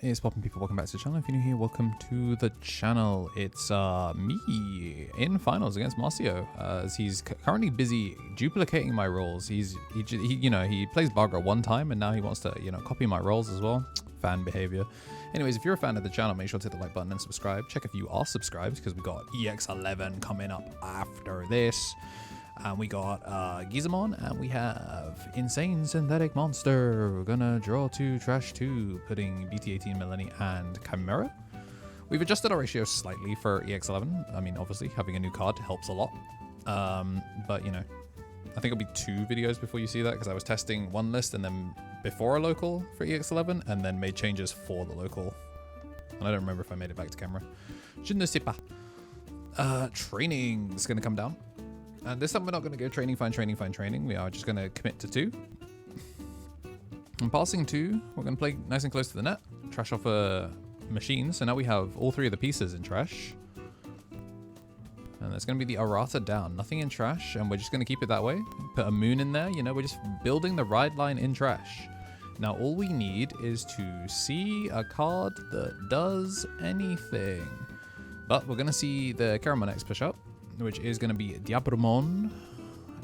What is poppin', people? Welcome back to the channel. If you're new here, welcome to the channel. It's me in finals against Marcio, as he's currently busy duplicating my roles. He plays Bagra one time and now he wants to copy my roles as well. Fan behavior. Anyways, if you're a fan of the channel, make sure to hit the like button and subscribe. Check if you are subscribed, because we got EX11 coming up after this. And we got Digimon, and we have Insane Synthetic Monster. We're gonna draw 2, trash 2, putting BT18, Millenniummon, and Chimera. We've adjusted our ratio slightly for EX11. I mean, obviously, having a new card helps a lot. But, you know, I think it'll be 2 videos before you see that, because I was testing one list and then before a local for EX11, and then made changes for the local. And I don't remember if I made it back to camera. Je ne sais pas. Training is gonna come down. And this time we're not going to go training, fine, training, fine, training. We are just going to commit to 2. And passing 2, we're going to play nice and close to the net. Trash off a machine. So now we have all 3 of the pieces in trash. And there's going to be the errata down. Nothing in trash. And we're just going to keep it that way. Put a moon in there. You know, we're just building the ride line in trash. Now all we need is to see a card that does anything. But we're going to see the Caramon X push up, which is going to be Diaboromon,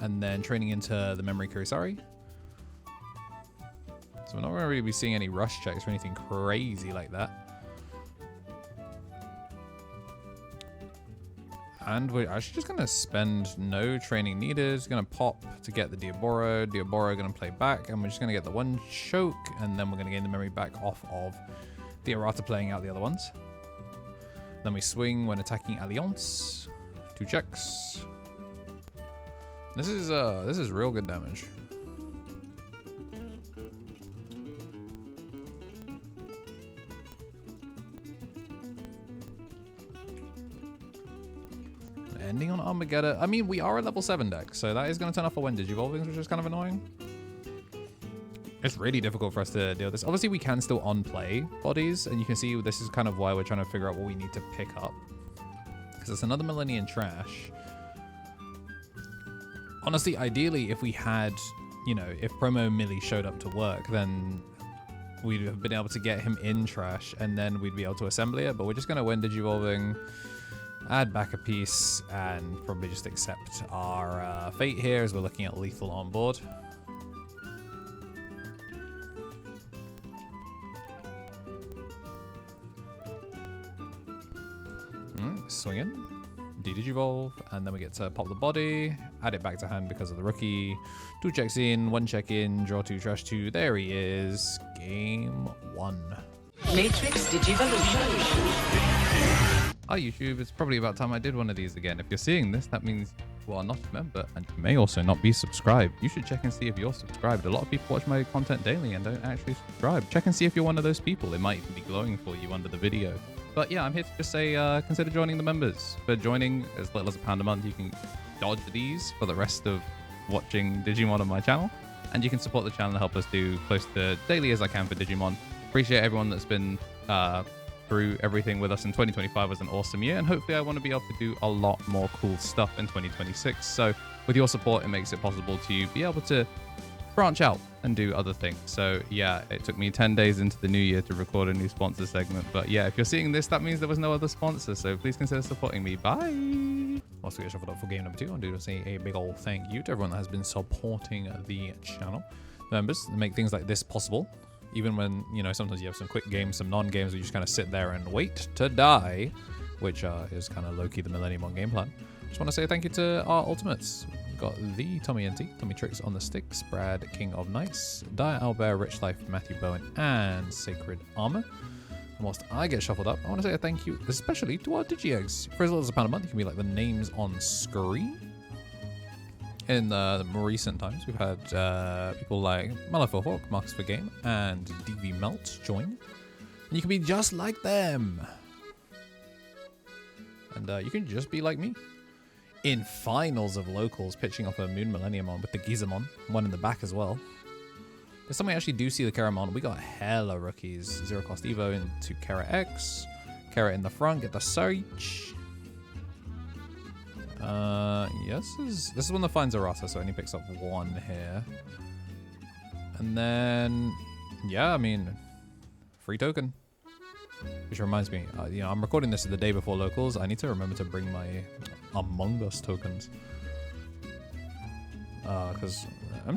and then training into the Memory Kurisari. So we're not going to really be seeing any rush checks or anything crazy like that. And we're actually just going to spend no training needed. Going to pop to get the Diaboro. Diaboro going to play back, and we're just going to get the 1 choke, and then we're going to gain the memory back off of the errata playing out the other ones. Then we swing when attacking Alliance. 2 checks. This is real good damage. Ending on Armageddon. I mean, we are a level 7 deck, so that is going to turn off for when Digivolving, which is kind of annoying. It's really difficult for us to deal with this. Obviously, we can still on-play bodies, and you can see this is kind of why we're trying to figure out what we need to pick up. It's another Millennium trash. Honestly, ideally, if we had, if promo Millie showed up to work, then we'd have been able to get him in trash, and then we'd be able to assemble it. But we're just going to win Digivolving, add back a piece, and probably just accept our fate here as we're looking at lethal on board. Swinging, Digivolve, and then we get to pop the body, add it back to hand because of the rookie. 2 checks in, 1 check in, draw 2, trash 2. There he is. Game 1. Matrix Digivolution. Hi YouTube, it's probably about time I did one of these again. If you're seeing this, that means you are not a member, and you may also not be subscribed. You should check and see if you're subscribed. A lot of people watch my content daily and don't actually subscribe. Check and see if you're one of those people. It might even be glowing for you under the video. But yeah, I'm here to just say consider joining the members. For joining as little as £1 a month, you can dodge these for the rest of watching Digimon on my channel. And you can support the channel and help us do close to daily as I can for Digimon. Appreciate everyone that's been through everything with us. In 2025 was an awesome year, and hopefully I want to be able to do a lot more cool stuff in 2026. So with your support, it makes it possible to be able to branch out and do other things. So yeah, it took me 10 days into the new year to record a new sponsor segment. But yeah, if you're seeing this, that means there was no other sponsor. So please consider supporting me. Bye. Once we get shuffled up for game number 2, I do to say a big old thank you to everyone that has been supporting the channel. Members that make things like this possible. Even when, sometimes you have some quick games, some non-games where you just kind of sit there and wait to die, which is kind of low-key the Millenniummon game plan. Just want to say thank you to our ultimates. We've got the Tommy NT, Tommy Tricks on the Sticks, Brad King of Nice, Dire Albert, Rich Life, Matthew Bowen, and Sacred Armour. And whilst I get shuffled up, I want to say a thank you especially to our Digi-Eggs. For as little as £1 a month, you can be like the names on screen. In more recent times, we've had people like Malifaux, Marcus for Game, and DV Melt join. And you can be just like them. And you can just be like me. In finals of locals, pitching off a Moon Millenniummon with the Digimon, one in the back as well. This time we actually do see the Caramon. We got hella rookies. 0 cost Evo into Kara X. Kara in the front, get the search. Yes, this is one that finds errata, so it only picks up 1 here. And then, yeah, I mean, free token. Which reminds me, you know, I'm recording this the day before locals. I need to remember to bring my Among Us tokens. Because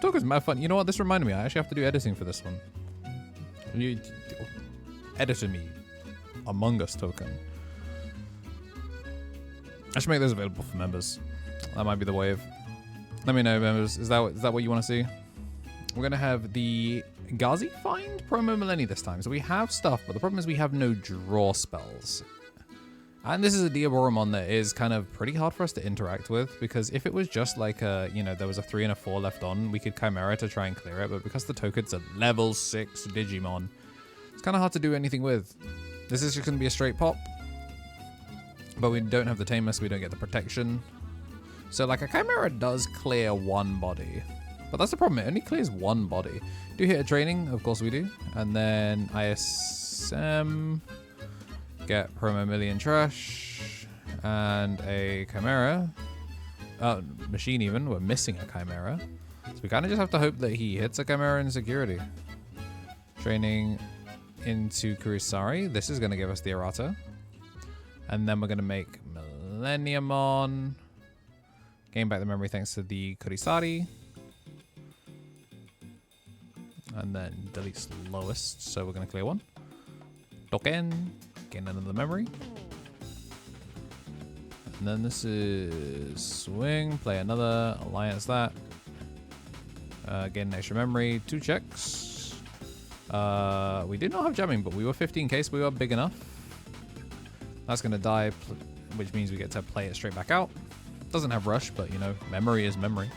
tokens mad fun. You know what? This reminded me. I actually have to do editing for this one. You edited me Among Us token. I should make those available for members. That might be the wave. Let me know, members. Is that what you want to see? We're gonna have the Ghazi find promo Millennium this time. So we have stuff, but the problem is we have no draw spells. And this is a Diaboromon that is kind of pretty hard for us to interact with, because if it was just like a, you know, there was a 3 and a 4 left on, we could Chimera to try and clear it, but because the token's a level 6 Digimon, it's kind of hard to do anything with. This is just going to be a straight pop, but we don't have the Tamer, so we don't get the protection. So like a Chimera does clear one body, but that's the problem, it only clears one body. Do hit a training, of course we do, and then ISM... get promo million trash and a Chimera. Machine even. We're missing a Chimera. So we kind of just have to hope that he hits a Chimera in security. Training into Kurisari. This is going to give us the errata. And then we're going to make Millenniummon. Gain back the memory thanks to the Kurisari. And then delete slowest. So we're going to clear one. Token. Gain another memory. And then this is swing, play another, alliance that. Gain an extra memory, 2 checks. We did not have jamming, but we were 15k, so we were big enough. That's going to die, which means we get to play it straight back out. Doesn't have rush, but you know, memory is memory.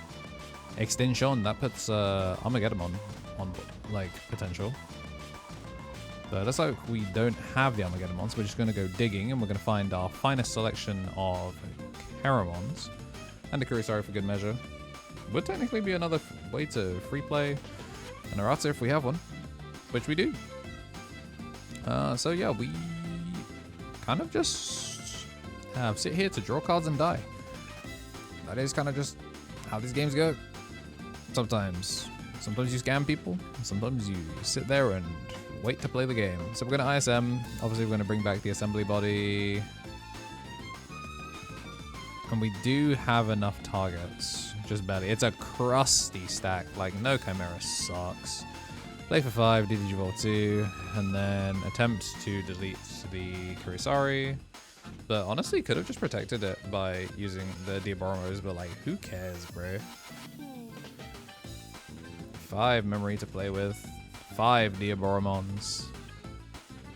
Extension, that puts Armageddon on like potential. So it looks like we don't have the Armageddon so we're just going to go digging and we're going to find our finest selection of Caramons and a Kurisari for good measure. Would technically be another way to free play an errata if we have one, which we do. So yeah, we kind of just sit here to draw cards and die. That is kind of just how these games go. Sometimes you scam people, sometimes you sit there and wait to play the game. So we're going to ISM. Obviously, we're going to bring back the assembly body. And we do have enough targets. Just barely. It's a crusty stack. Like, no Chimera sucks. Play for 5, Digivolve 2. And then attempt to delete the Kurisari. But honestly, could have just protected it by using the Diaboromons. But like, who cares, bro? 5 memory to play with. 5 Diaboromons,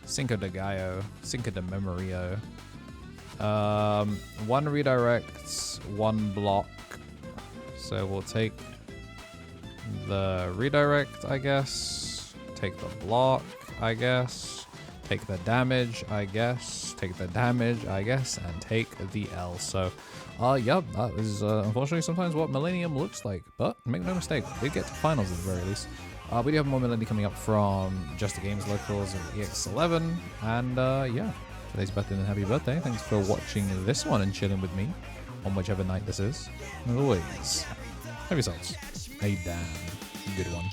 Cinco de Gallo, Cinco de Memorio, 1 redirect, 1 block. So we'll take the redirect, I guess, take the block, I guess, take the damage, I guess, take the damage, I guess, and take the L. So, yeah, that is unfortunately sometimes what Millennium looks like, but make no mistake, we get to finals at the very least. We do have more Millennium coming up from Just the Games Locals and EX11. And yeah, today's birthday and happy birthday. Thanks for watching this one and chilling with me on whichever night this is. And as always, have yourselves a damn good one.